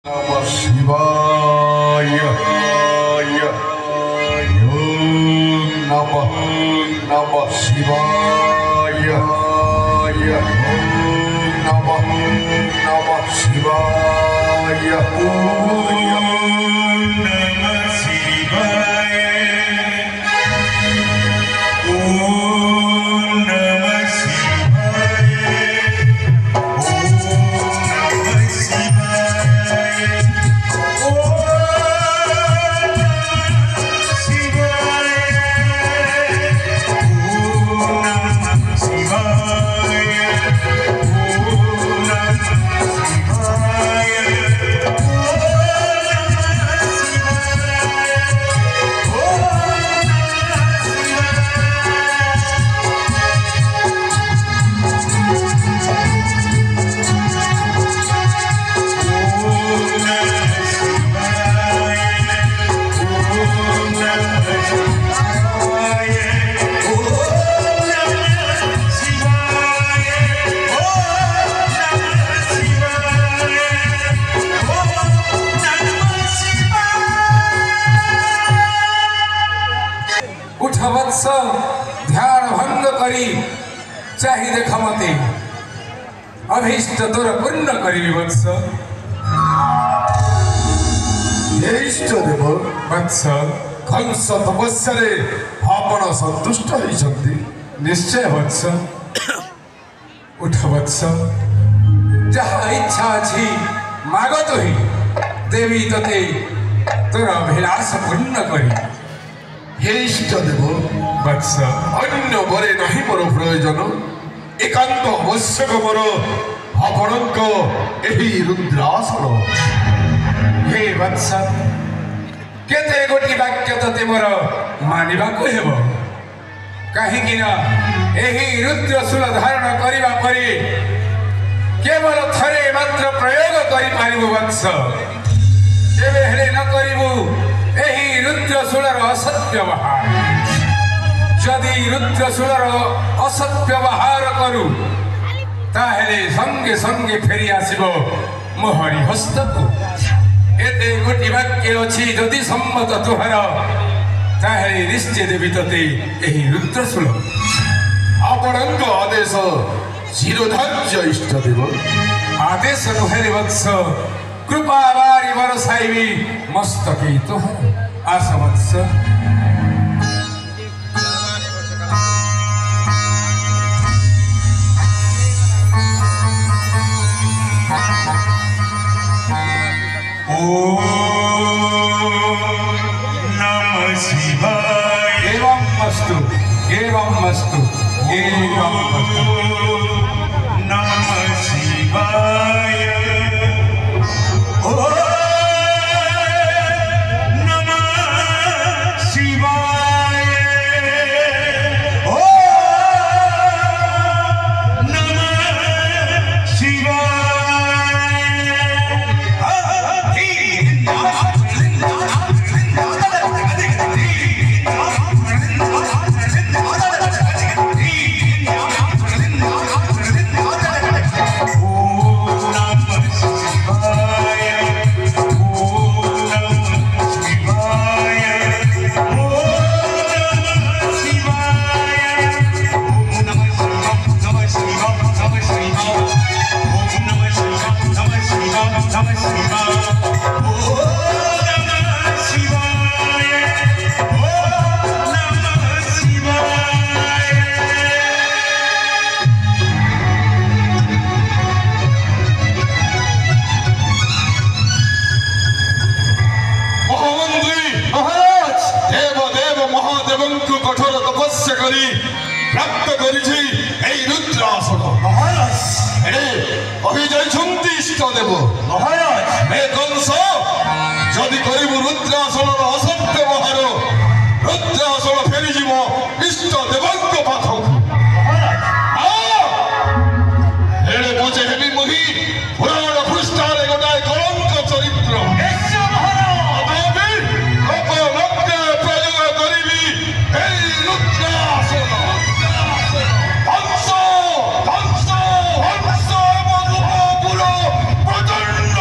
Namah Shivaya. Om Namah Shivaya. Om Namah Shivaya. Om Namah Shivaya. Om Namah ध्यान भंग करी चाहिए क्षमते अभीष्ट तोर पूर्ण करी वत्स इष्ट देव वत्स कंस तपस्या आपण संतुष्ट होती निश्चय वत्स उठ वत्स जहाँ इच्छा अच्छी माग तो ही देवी तते तोर अभिलाष पूर्ण करी हे इष्ट देव वत्स अन्य बरे नहीं मोर प्रयोजन एकांत आवश्यक मोर आपणक एही रुद्रासन हे वत्स केते गोटी वाक्य तते मोर मानिबा को हेबो कहीं ना एही रुद्रशूल धारण करिबा परे केवल थरे मात्र प्रयोग करि पारिबो वत्स केबे हेले न करिबो एही रुद्रशूलर असत व्यवहार जदि रुद्रशूलर असत व्यवहार करू ताहेले संगे संगे फेरी आसिबो मोहरी हस्तको एते गोटी वाक्य अछि जदि सम्मत तुहर ताहेले निश्चय देवी तते एही रुद्रशूल आपणक आदेश शिरोधार्य इष्ट देव आदेश नुहेरे वत्स कृपा बारी बरसाइबी मस्तके तुहर आस वत्स ओम नमः शिवाय एवं मस्तु एवं मस्तु एवं मस्तु नमः शिवाय ओम नमः शिवाय ओम नमः शिवाय कठोर तपस्या करी प्राप्त करिछि एई रुद्रासन महाराज अभिजय इष्ट देव महाराज हे कंस जदि करिबु रुद्रासनर असत व्यवहार रुद्रासन फेरी जीव इष्ट देवଙ୍କ पाखକୁ एड़े पछे हेबी मुहि पुराण पृष्ठारे गोटाए कलंक चरित्र प्रचंड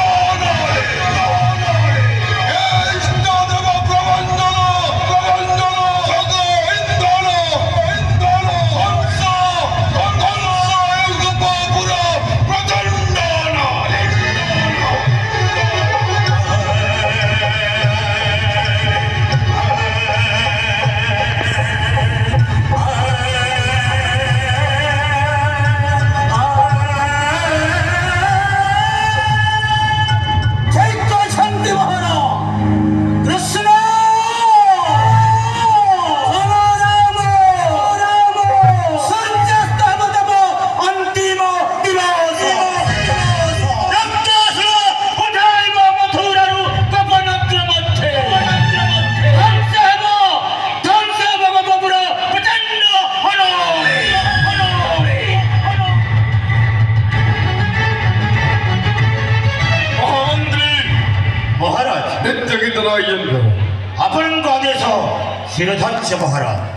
ନୃତ୍ୟ ଗୀତର ଆୟୋଜନ କର। ଆପଣଙ୍କ ଆଦେଶ ଶିର ଧାର୍ଯ୍ୟ ମହାରାଜ।